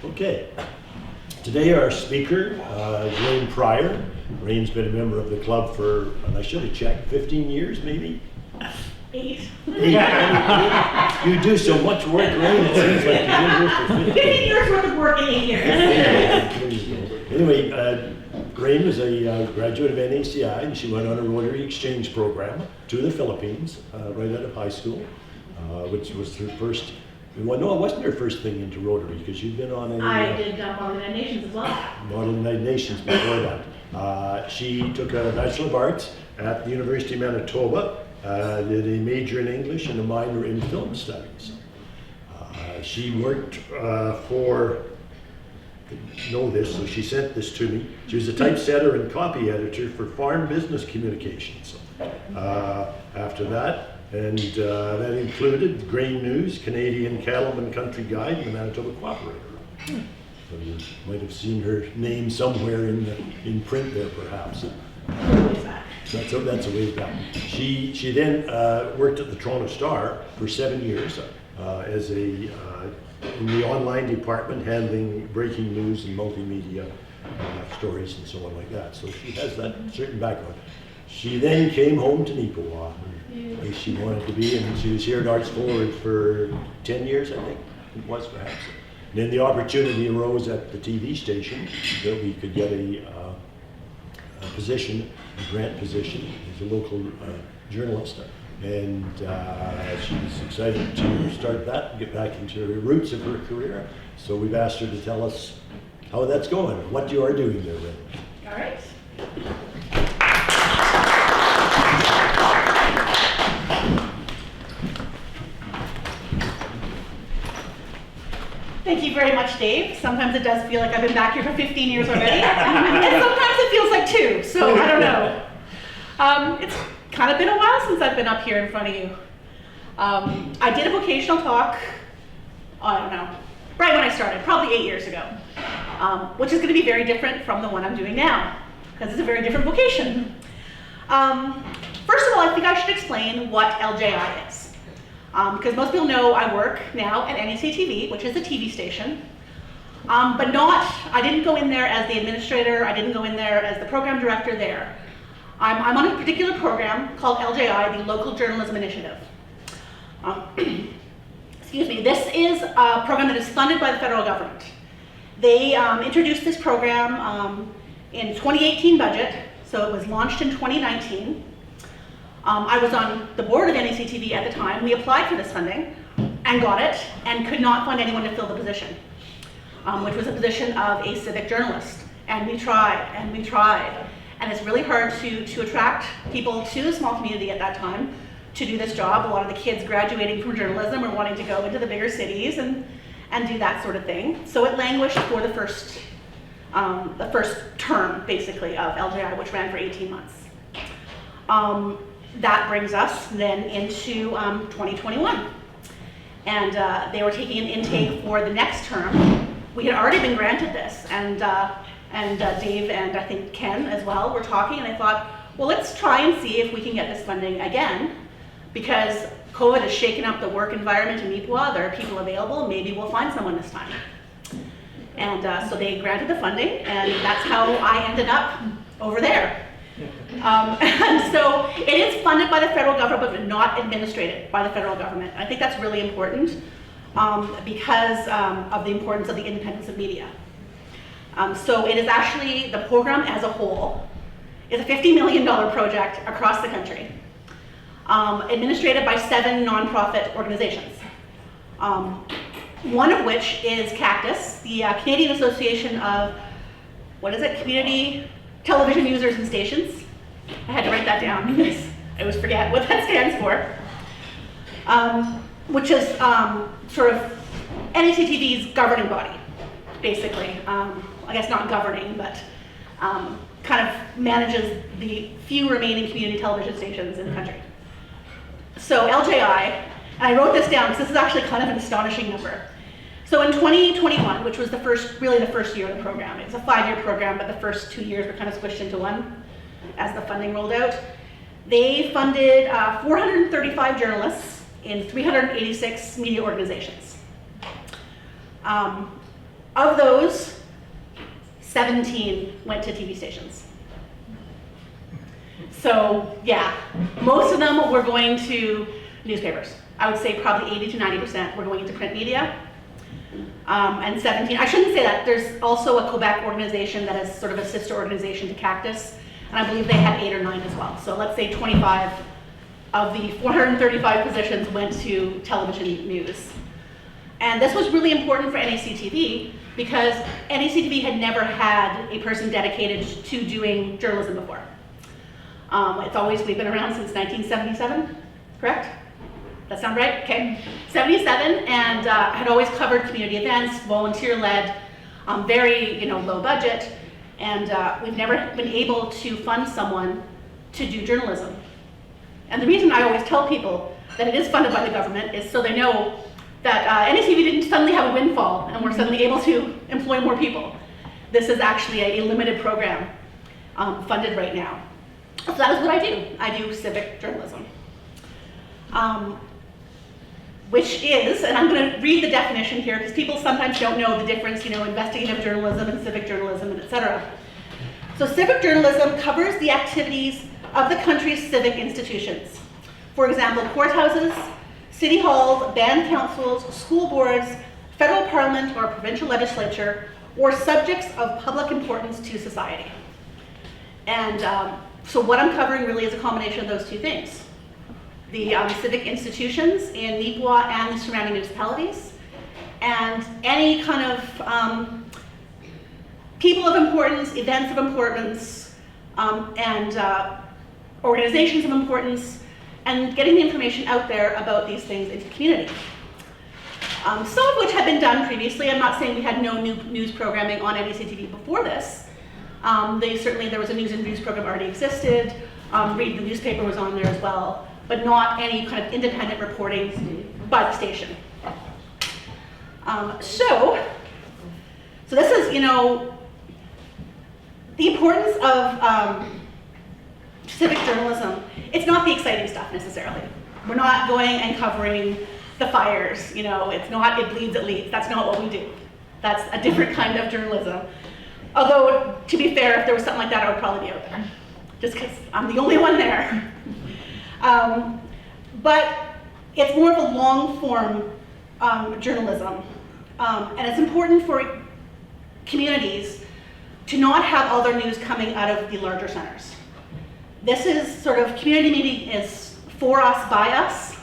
Okay. Today our speaker is Rrain Prior. Rrain's been a member of the club for, and I should have checked, 15 years maybe? 8. You do so much work, Rrain, it seems like you've been here for 15 years worth of work in 8 years. Anyway, Rrain was a graduate of NACI, and she went on a Rotary exchange program to the Philippines right out of high school, which was her first. Well, no, it wasn't her first thing into Rotary, because you've been on a... I did Model United Nations as well. Model United Nations before that. She took a Bachelor of Arts at the University of Manitoba, did a major in English and a minor in film studies. She worked for, I know this, so she sent this to me. She was a typesetter and copy editor for Farm Business Communications. After that, and that included Grain News, Canadian Cattleman Country Guide, and the Manitoba Cooperator. So you might have seen her name somewhere in print there, perhaps. That's a ways back. She then worked at the Toronto Star for 7 years as in the online department, handling breaking news and multimedia stories and so on like that. So she has that certain background. She then came home to Iqua, where she wanted to be, and she was here at Arts Forward for 10 years, I think it was, perhaps. And then the opportunity arose at the TV station that we could get a position, a grant position, as a local journalist. And she's excited to start that and get back into the roots of her career. So we've asked her to tell us how that's going, what you are doing there, Rrain. All right. Thank you very much, Dave. Sometimes it does feel like I've been back here for 15 years already, and sometimes it feels like 2, so I don't know. It's kind of been a while since I've been up here in front of you. I did a vocational talk, I don't know, right when I started, probably 8 years ago, which is going to be very different from the one I'm doing now, because it's a very different vocation. First of all, I think I should explain what LJI is. Because most people know I work now at NACTV, which is a TV station, but I didn't go in there as the administrator, I didn't go in there as the program director there. I'm on a particular program called LJI, the Local Journalism Initiative. Excuse me, this is a program that is funded by the federal government. They introduced this program in 2018 budget, so it was launched in 2019. I was on the board of NACTV at the time. We applied for this funding and got it and could not find anyone to fill the position, which was a position of a civic journalist. And we tried and we tried. And it's really hard to attract people to the small community at that time to do this job. A lot of the kids graduating from journalism were wanting to go into the bigger cities and do that sort of thing. So it languished for the first term, basically, of LJI, which ran for 18 months. That brings us then into 2021. And they were taking an intake for the next term. We had already been granted this, and Dave and I think Ken as well were talking, and I thought, well, let's try and see if we can get this funding again, because COVID has shaken up the work environment in Iqua. There are people available. Maybe we'll find someone this time. And so they granted the funding, and that's how I ended up over there. And so it is funded by the federal government, but not administrated by the federal government. I think that's really important because of the importance of the independence of media. So it is actually, the program as a whole is a $50 million project across the country, administrated by 7 nonprofit organizations. One of which is Cactus, the Canadian Association of, Community Television Users and Stations. I had to write that down because I always forget what that stands for. Which is sort of NACTV's governing body, basically. I guess not governing, but kind of manages the few remaining community television stations in the country. So LJI, and I wrote this down because this is actually kind of an astonishing number. So in 2021, which was really the first year of the program, it was a 5-year program, but the first 2 years were kind of squished into one as the funding rolled out. They funded 435 journalists in 386 media organizations. Of those, 17 went to TV stations. So yeah, most of them were going to newspapers. I would say probably 80 to 90% were going into print media. And 17, I shouldn't say that, there's also a Quebec organization that is sort of a sister organization to Cactus, and I believe they had 8 or 9 as well. So let's say 25 of the 435 positions went to television news. And this was really important for NACTV because NACTV had never had a person dedicated to doing journalism before. We've been around since 1977, correct? That sound right? Okay. 77, and had always covered community events, volunteer-led, very low budget, and we've never been able to fund someone to do journalism. And the reason I always tell people that it is funded by the government is so they know that NACTV didn't suddenly have a windfall and we're suddenly able to employ more people. This is actually a limited program funded right now. So that is what I do. I do civic journalism. Which is, and I'm going to read the definition here because people sometimes don't know the difference, investigative journalism and civic journalism, and etc. So civic journalism covers the activities of the country's civic institutions. For example, courthouses, city halls, band councils, school boards, federal parliament or provincial legislature, or subjects of public importance to society. And so what I'm covering really is a combination of those two things. The civic institutions in Iqua and the surrounding municipalities, and any kind of people of importance, events of importance, and organizations of importance, and getting the information out there about these things into the community. Some of which had been done previously. I'm not saying we had no new news programming on NACTV before this. There was a news and views program already existed. Read the newspaper was on there as well, but not any kind of independent reporting by the station. So this is, the importance of civic journalism. It's not the exciting stuff necessarily. We're not going and covering the fires, it's not it bleeds, it leads. That's not what we do. That's a different kind of journalism. Although, to be fair, if there was something like that, I would probably be out there, just because I'm the only one there. But it's more of a long-form journalism, and it's important for communities to not have all their news coming out of the larger centers. This is sort of, community meeting is for us, by us,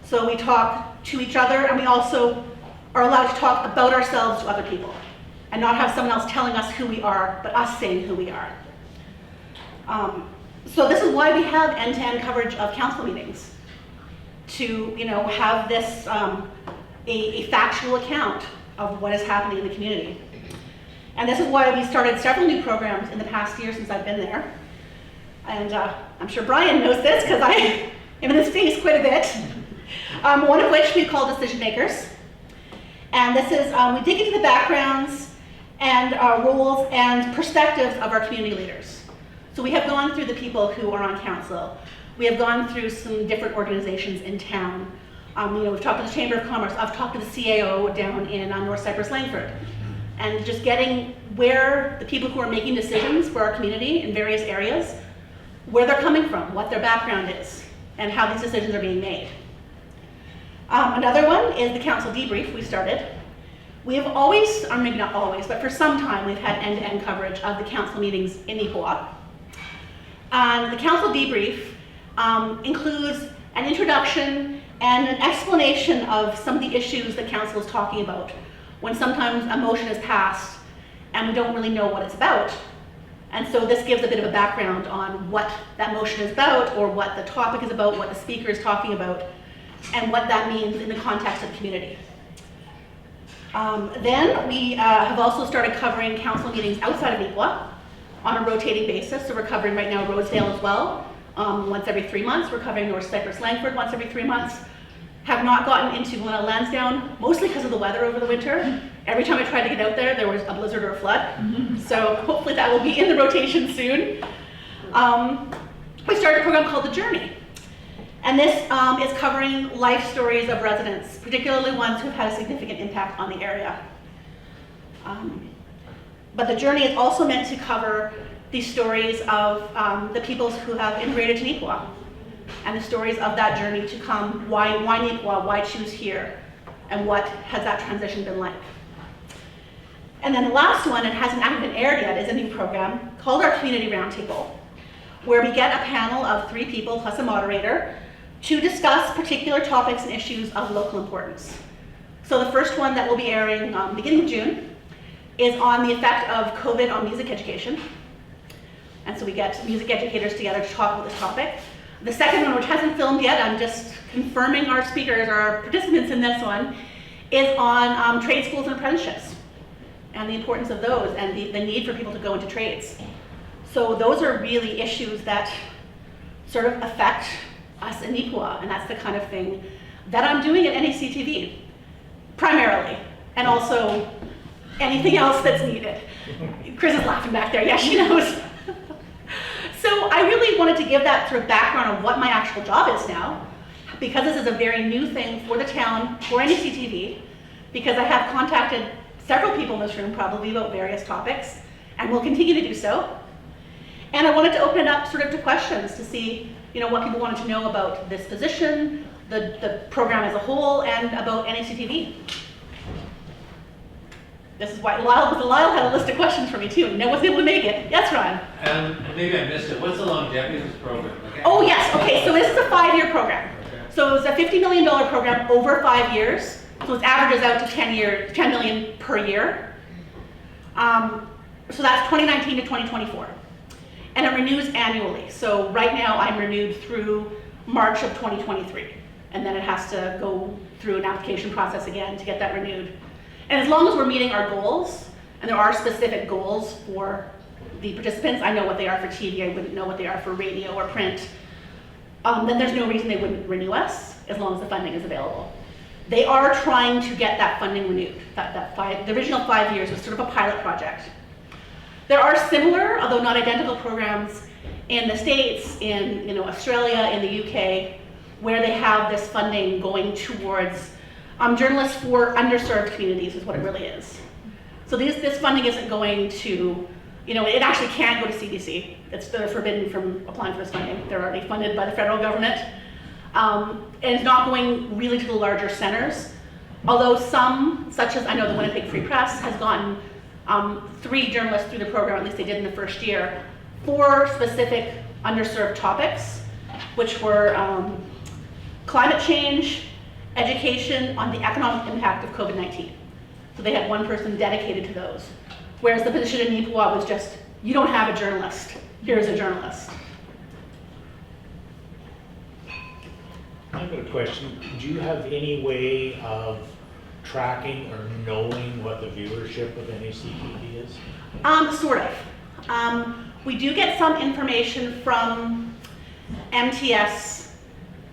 so we talk to each other, and we also are allowed to talk about ourselves to other people, and not have someone else telling us who we are, but us saying who we are. So this is why we have end-to-end coverage of council meetings, to have this a factual account of what is happening in the community. And this is why we started several new programs in the past year since I've been there. And I'm sure Brian knows this because I am in his face quite a bit. One of which we call Decision Makers. And this is, we dig into the backgrounds and roles and perspectives of our community leaders. So we have gone through the people who are on council. We have gone through some different organizations in town. We've talked to the Chamber of Commerce. I've talked to the CAO down in North Cyprus, Langford. And just getting where the people who are making decisions for our community in various areas, where they're coming from, what their background is, and how these decisions are being made. Another one is the council debrief we started. We have always, or maybe not always, but for some time we've had end-to-end coverage of the council meetings in Iqua. The council debrief includes an introduction and an explanation of some of the issues that council is talking about, when sometimes a motion is passed and we don't really know what it's about. And so this gives a bit of a background on what that motion is about, or what the topic is about, what the speaker is talking about, and what that means in the context of the community. Then we have also started covering council meetings outside of Iqua on a rotating basis. So we're covering right now Rosedale as well, once every 3 months. We're covering North Cyprus, Langford once every 3 months. Have not gotten into Glenelg Lansdowne, mostly because of the weather over the winter. Every time I tried to get out there was a blizzard or a flood. So hopefully that will be in the rotation soon. We started a program called The Journey. And this is covering life stories of residents, particularly ones who've had a significant impact on the area. But the journey is also meant to cover the stories of the peoples who have immigrated to Iqua, and the stories of that journey to come. Why Iqua? Why choose here? And what has that transition been like? And then the last one, it hasn't actually been aired yet, is a new program called our Community Roundtable, where we get a panel of 3 people plus a moderator to discuss particular topics and issues of local importance. So the first one that will be airing beginning of June is on the effect of COVID on music education. And so we get music educators together to talk about this topic. The second one, which hasn't filmed yet, I'm just confirming our speakers, our participants in this one, is on trade schools and apprenticeships and the importance of those and the need for people to go into trades. So those are really issues that sort of affect us in Iqua, and that's the kind of thing that I'm doing at NACTV, primarily, and also anything else that's needed. Chris is laughing back there, yes, she knows. So I really wanted to give that sort of background on what my actual job is now, because this is a very new thing for the town, for NACTV, because I have contacted several people in this room probably about various topics, and will continue to do so. And I wanted to open it up sort of to questions to see, what people wanted to know about this position, the program as a whole, and about NACTV. This is why Lyle had a list of questions for me too, and no one's able to make it. Yes, Ron? Maybe I missed it. What's the longevity of this program? Oh yes, okay, so this is a 5-year program. Okay. So it's a $50 million program over 5 years. So it averages out to 10 million per year. So that's 2019 to 2024. And it renews annually. So right now I'm renewed through March of 2023. And then it has to go through an application process again to get that renewed. And as long as we're meeting our goals, and there are specific goals for the participants, I know what they are for TV, I wouldn't know what they are for radio or print, then there's no reason they wouldn't renew us as long as the funding is available. They are trying to get that funding renewed. The original 5 years was sort of a pilot project. There are similar, although not identical, programs in the States, in Australia, in the UK, where they have this funding going towards journalists for underserved communities is what it really is. So this funding isn't going to, it actually can't go to CBC. They're forbidden from applying for this funding. They're already funded by the federal government. And it's not going really to the larger centers. Although some, such as I know the Winnipeg Free Press, has gotten 3 journalists through the program, at least they did in the first year, for specific underserved topics, which were climate change, education on the economic impact of COVID-19. So they had one person dedicated to those. Whereas the position in Iqua was just, you don't have a journalist, here's a journalist. I've got a question. Do you have any way of tracking or knowing what the viewership of NACTV is? Sort of. We do get some information from MTS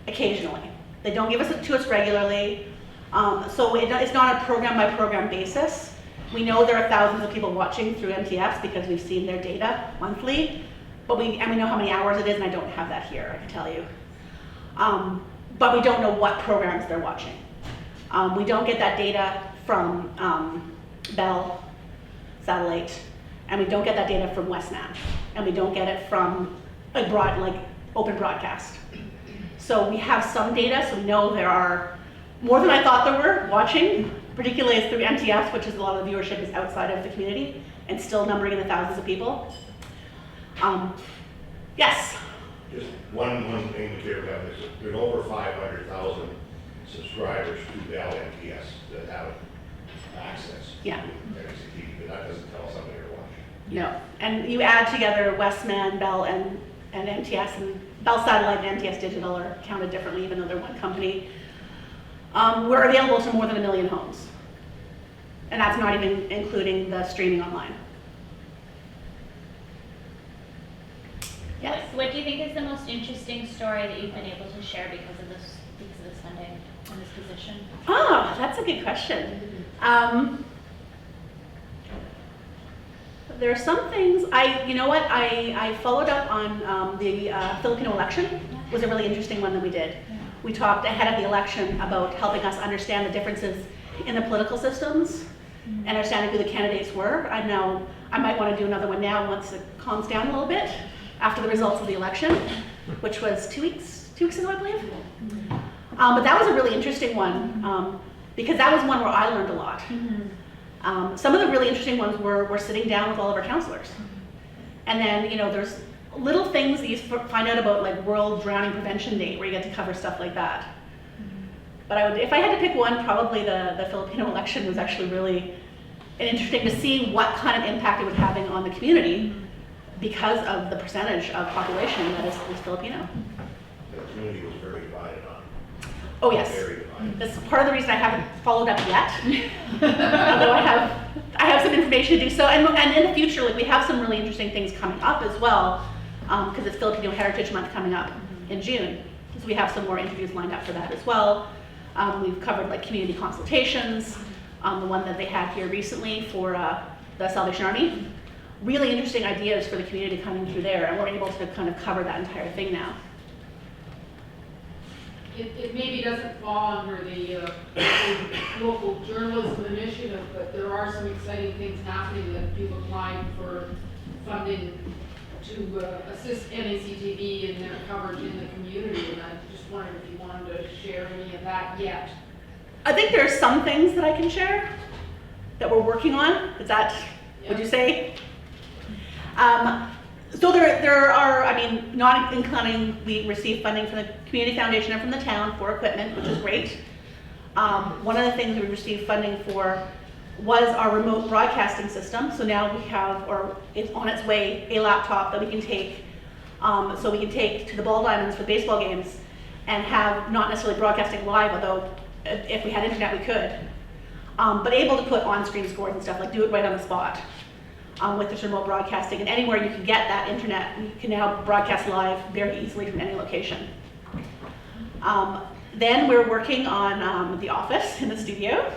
occasionally. They don't give it to us regularly, so it's not a program by program basis. We know there are thousands of people watching through MTS because we've seen their data monthly, and we know how many hours it is, and I don't have that here, I can tell you. But we don't know what programs they're watching. We don't get that data from Bell Satellite, and we don't get that data from Westman, and we don't get it from open broadcast. So we have some data, so we know there are more than I thought there were watching, particularly through MTS, which is a lot of the viewership is outside of the community, and still numbering in the thousands of people. Yes? Just one thing to clear up is there's over 500,000 subscribers to Bell MTS that have access Yeah. to NACTV, but that doesn't tell us how many are watching. No. And you add together Westman, Bell, and MTS, and Bell Satellite and MTS Digital are counted differently, even though they're one company. We're available to more than 1 million homes. And that's not even including the streaming online. Yes. What do you think is the most interesting story that you've been able to share because of this funding and this position? Oh, that's a good question. There are some things, I followed up on the Filipino election. It was a really interesting one that we did. Yeah. We talked ahead of the election about helping us understand the differences in the political systems and understanding who the candidates were. I might want to do another one now once it calms down a little bit after the results of the election, which was 2 weeks ago, I believe. But that was a really interesting one because that was one where I learned a lot. Some of the really interesting ones were sitting down with all of our counselors. And then, there's little things that you find out about, like World Drowning Prevention Day, where you get to cover stuff like that. But if I had to pick one, probably the Filipino election was actually really interesting to see what kind of impact it was having on the community because of the percentage of population that is Filipino. The community was very divided on. Oh, yes. Very divided. That's part of the reason I haven't followed up yet. Although I have some information to do so, and in the future, like we have some really interesting things coming up as well, because it's Filipino Heritage Month coming up in June. So we have some more interviews lined up for that as well. We've covered like community consultations, the one that they had here recently for the Salvation Army. Really interesting ideas for the community coming through there, and we're able to kind of cover that entire thing now. It maybe doesn't fall under the local journalism initiative, but there are some exciting things happening that people applied for funding to assist NACTV in their coverage in the community, and I just wondered if you wanted to share any of that yet. I think there are some things that I can share that we're working on. Is that, would you say? So there are, not including, we received funding from the Community Foundation and from the town for equipment, which is great. One of the things we received funding for was our remote broadcasting system. So now we have, or it's on its way, a laptop that we can take, so we can take to the ball diamonds for baseball games and have not necessarily broadcasting live, although if we had internet we could, but able to put on-screen scores and stuff, like do it right on the spot. With this remote broadcasting, and anywhere you can get that internet, you can now broadcast live very easily from any location. Then we're working on the office in the studio.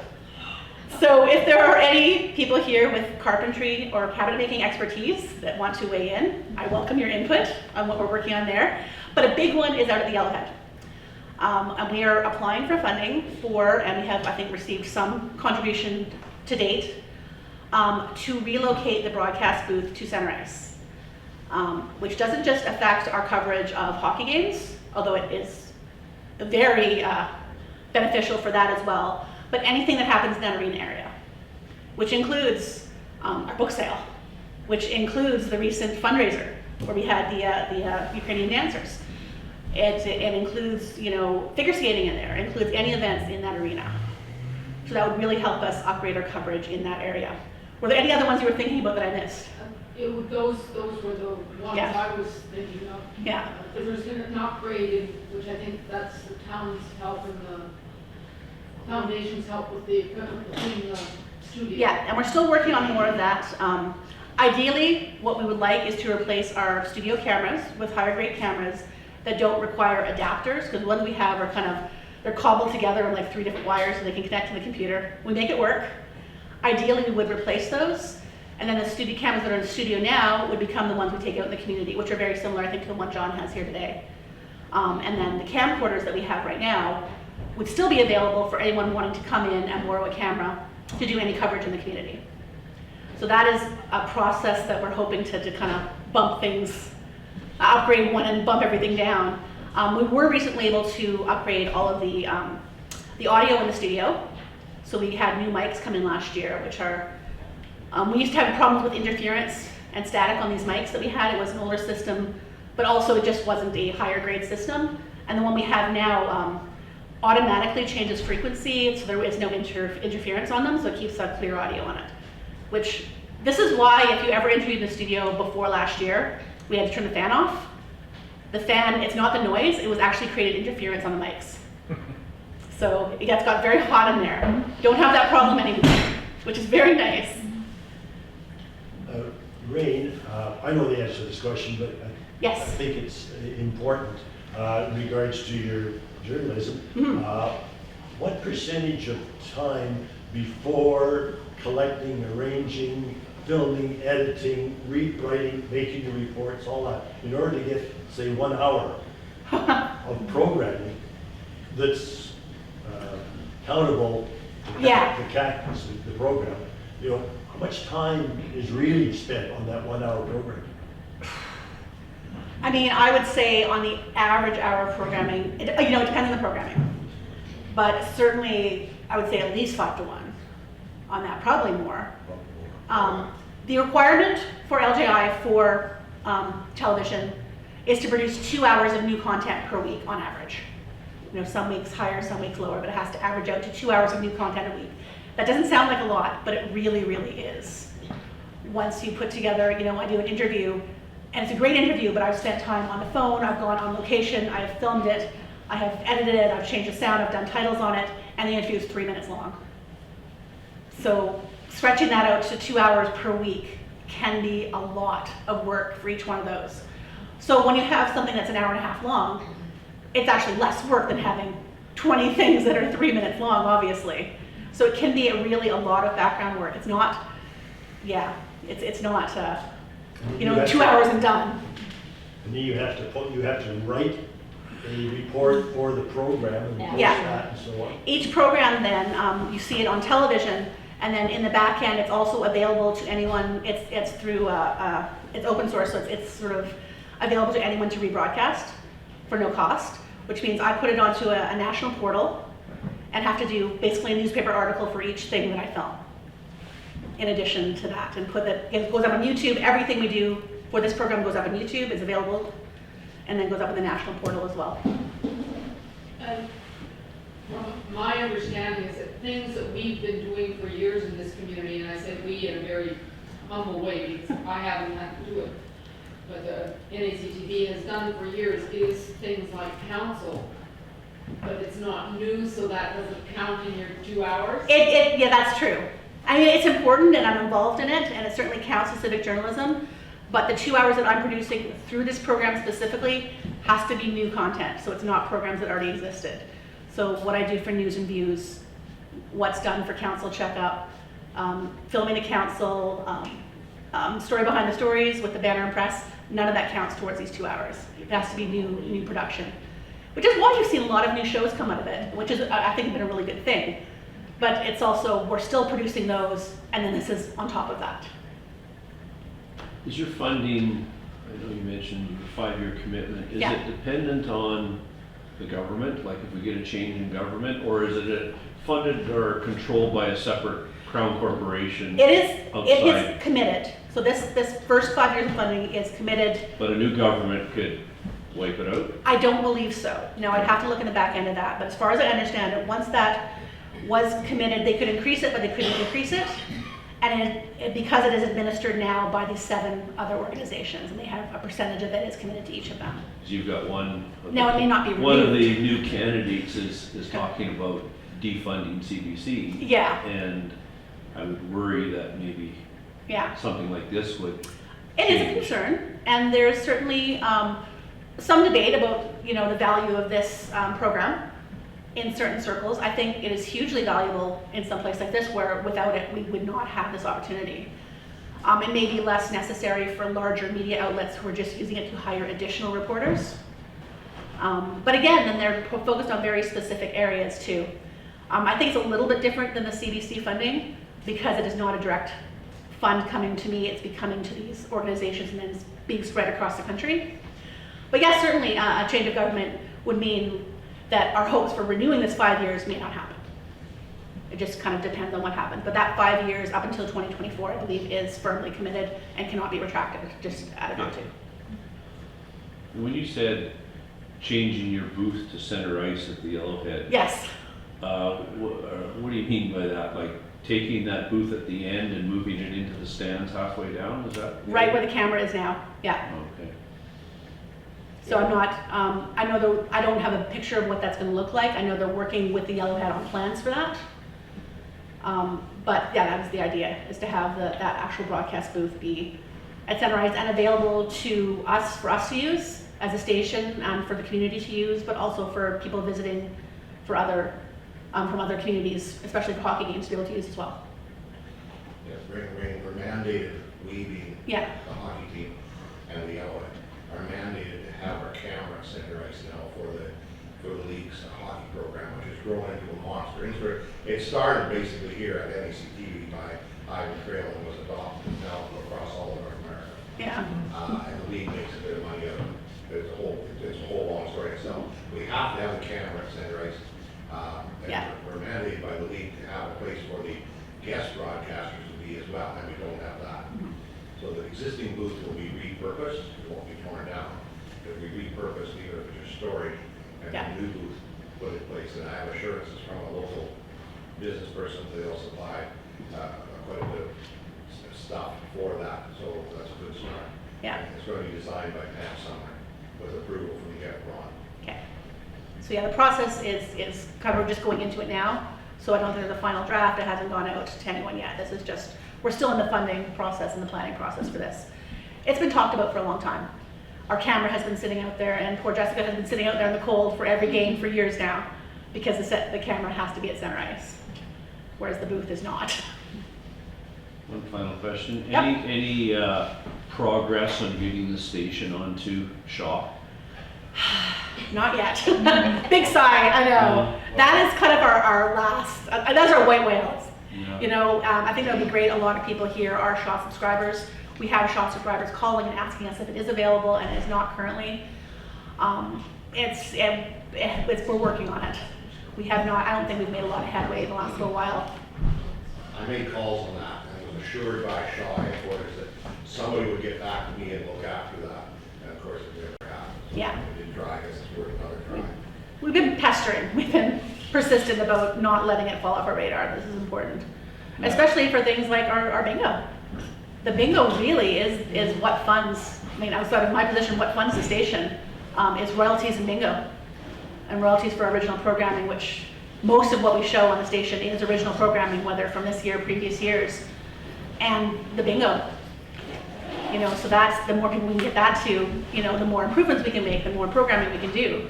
So if there are any people here with carpentry or cabinet making expertise that want to weigh in, I welcome your input on what we're working on there. But a big one is out at the Yellowhead. And we are applying for funding and we have, I think, received some contribution to date, to relocate the broadcast booth to center ice, which doesn't just affect our coverage of hockey games, although it is very beneficial for that as well, but anything that happens in that arena area, which includes our book sale, which includes the recent fundraiser where we had the Ukrainian dancers. It includes, figure skating in there, it includes any events in that arena. So that would really help us upgrade our coverage in that area. Were there any other ones you were thinking about that I missed? Those were the ones I was thinking of. Yeah. There's an upgrade, which I think that's the town's help and the foundation's help with the equipment between the studio. Yeah, and we're still working on more of that. Ideally, what we would like is to replace our studio cameras with higher grade cameras that don't require adapters, because the ones we have are they're cobbled together in like 3 different wires so they can connect to the computer. We make it work. Ideally, we would replace those, and then the studio cameras that are in the studio now would become the ones we take out in the community, which are very similar, I think, to the one John has here today. And then the camcorders that we have right now would still be available for anyone wanting to come in and borrow a camera to do any coverage in the community. So that is a process that we're hoping to kind of bump things, upgrade one and bump everything down. We were recently able to upgrade all of the audio in the studio. So we had new mics come in last year, which are, we used to have problems with interference and static on these mics that we had. It was an older system, but also it just wasn't a higher grade system. And the one we have now automatically changes frequency, so there is no interference on them, so it keeps a clear audio on it. Which, this is why if you ever interviewed in the studio before last year, we had to turn the fan off. The fan, it's not the noise, it was actually created interference on the mics. So it got very hot in there. Don't have that problem anymore, which is very nice. Rrain, I know the answer to this question, but Yes. I think it's important in regards to your journalism. What percentage of time before collecting, arranging, filming, editing, rewriting, making the reports, all that, in order to get, say, 1 hour of programming that's countable, Yeah. the cactus, the program, you know, how much time is really spent on that 1 hour program? I mean, I would say on the average hour of programming, it depends on the programming. But certainly, I would say at least 5 to 1 on that, probably more. The requirement for LJI for television is to produce 2 hours of new content per week on average. You know, some weeks higher, some weeks lower, but it has to average out to 2 hours of new content a week. That doesn't sound like a lot, but it really, really is. Once you put together, I do an interview, and it's a great interview, but I've spent time on the phone, I've gone on location, I have filmed it, I have edited it, I've changed the sound, I've done titles on it, and the interview is 3 minutes long. So stretching that out to 2 hours per week can be a lot of work for each one of those. So when you have something that's an hour and a half long, it's actually less work than having 20 things that are 3 minutes long, obviously. So it can be really a lot of background work. It's not, it's not, 2 hours and done. And then you have to write a report for the program and post Yeah. that and so on. Each program then, you see it on television, and then in the back end, it's also available to anyone. It's through, it's open source, so it's sort of available to anyone to rebroadcast for no cost, which means I put it onto a national portal and have to do basically a newspaper article for each thing that I film. In addition to that, and it goes up on YouTube. Everything we do for this program goes up on YouTube, is available, and then goes up in the national portal as well. And from my understanding is that things that we've been doing for years in this community, and I say we in a very humble way, because I haven't had to do it, but the NACTV has done for years, is things like council. But it's not news, so that doesn't count in your 2 hours? Yeah, that's true. I mean, it's important, and I'm involved in it, and it certainly counts as civic journalism, but the 2 hours that I'm producing through this program specifically has to be new content, so it's not programs that already existed. So what I do for news and views, what's done for council checkup, filming the council, story behind the stories with the banner and press, none of that counts towards these 2 hours. It has to be new production. Which is why you've seen a lot of new shows come out of it, which is, I think, been a really good thing. But it's also, we're still producing those, and then this is on top of that. Is your funding, I know you mentioned the 5-year commitment, is Yeah. it dependent on the government, like if we get a change in government, or is it funded or controlled by a separate crown corporation It outside? is committed. So this first 5 years of funding is committed. But a new government could wipe it out? I don't believe so. No, I'd have to look in the back end of that. But as far as I understand it, once that was committed, they could increase it, but they couldn't increase it. And because it is administered now by these 7 other organizations, and they have a percentage of it is committed to each of them. So you've got one. Now, it may not be One of removed. the new candidates is talking about defunding CBC. Yeah, And I would worry that maybe yeah. something like this would It is a change. concern, and there's certainly some debate about the value of this program in certain circles. I think it is hugely valuable in some place like this, where without it we would not have this opportunity. It may be less necessary for larger media outlets who are just using it to hire additional reporters. But again, then they're focused on very specific areas too. I think it's a little bit different than the CBC funding because it is not a direct fund coming to me, it's becoming to these organizations and then it's being spread across the country. But yes, certainly a change of government would mean that our hopes for renewing this 5 years may not happen. It just kind of depends on what happens. But that 5 years up until 2024, I believe, is firmly committed and cannot be retracted, just added on to. When you said changing your booth to center ice at the Yellowhead, Yes, what do you mean by that? Like taking that booth at the end and moving it into the stands halfway down? Is that right where the camera is now, yeah. Okay. So I'm not, I don't have a picture of what that's gonna look like. I know they're working with the Yellowhead on plans for that. But yeah, that is the idea, is to have that actual broadcast booth be at Sunrise and available to us, for us to use as a station and for the community to use, but also for people visiting for other, from other communities, especially for hockey games, to be able to use as well. Yes, we're mandated, we being Yeah, the hockey team and the Iqua, are mandated to have our camera center ice now for the league's hockey program, which has grown into a monster. It started basically here at NACTV by Ivan Trail was adopted now across all of North America. Yeah. And the league makes a bit of money out of it. It's a whole long story itself. We have to have a camera at center ice. And Yeah. we're mandated by the league to have a place for the guest broadcasters to be as well, and we don't have that. So the existing booth will be repurposed, it won't be torn down. It'll be repurposed, even if it's just storage, and Yeah. a new booth put in place. And I have assurances from a local business person, they'll supply quite a bit of stuff for that, so that's a good start. Yeah. And it's going to be designed by Pam Summer with approval from the Ron. Okay. So yeah, the process is kind of, we're just going into it now. So I don't think there's a final draft. It hasn't gone out to anyone yet. This is just, we're still in the funding process and the planning process for this. It's been talked about for a long time. Our camera has been sitting out there, and poor Jessica has been sitting out there in the cold for every game for years now, because the camera has to be at center ice, whereas the booth is not. One final question. Yep. Any progress on getting the station onto Shaw? Not yet. Big sigh, I know. That is kind of our last, that's our white whales. Yeah. You know, I think that would be great. A lot of people here are Shaw subscribers. We have Shaw subscribers calling and asking us if it is available, and it is not currently. We're working on it. We have not, I don't think we've made a lot of headway in the last little while. I made calls on that, and was assured by Shaw headquarters that somebody would get back to me and look after that. And of course, it never happened. So Yeah. it didn't try, I guess it's worth another try. We've been pestering, we've been persistent about not letting it fall off our radar. This is important, especially for things like our bingo. The bingo really is what funds, I mean, outside of my position, what funds the station is royalties and bingo. And royalties for original programming, which most of what we show on the station is original programming, whether from this year or previous years. And the bingo. You know, so that's, the more people we can get that to, you know, the more improvements we can make, the more programming we can do.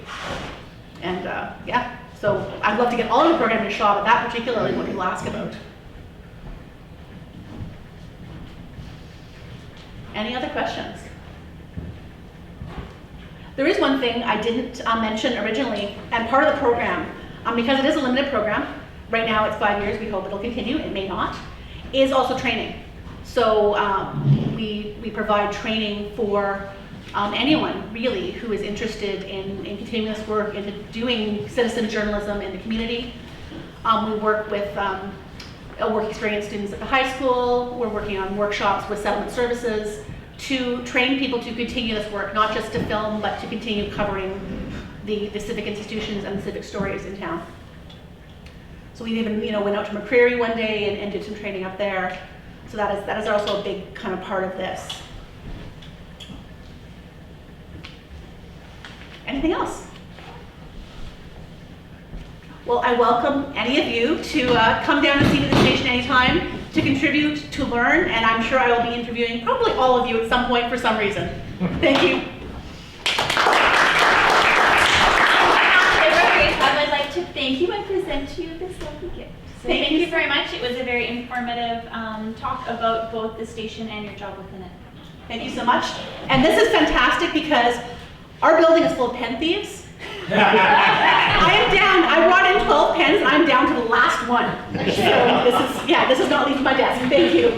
And yeah, so I'd love to get all of the programming to Shaw, but that particularly what people ask about. Any other questions? There is one thing I didn't mention originally, and part of the program, because it is a limited program, right now it's 5 years, we hope it'll continue, it may not, is also training. So we provide training for anyone really who is interested in continuing this work, into doing citizen journalism in the community. We work with work experience students at the high school. We're working on workshops with settlement services to train people to continue this work, not just to film, but to continue covering the civic institutions and the civic stories in town. So we even, you know, went out to McCreary one day and did some training up there. So that is also a big kind of part of this. Anything else? Well, I welcome any of you to come down and see me at the station anytime to contribute, to learn, and I'm sure I will be interviewing probably all of you at some point for some reason. Thank you. I would like to thank you and present to you this lovely gift. So thank you very much. It was a very informative talk about both the station and your job within it. Thank you so much. And this is fantastic because our building is full of pen thieves. I brought in 12 pens and I'm down to the last one. So this is not leaving my desk. Thank you.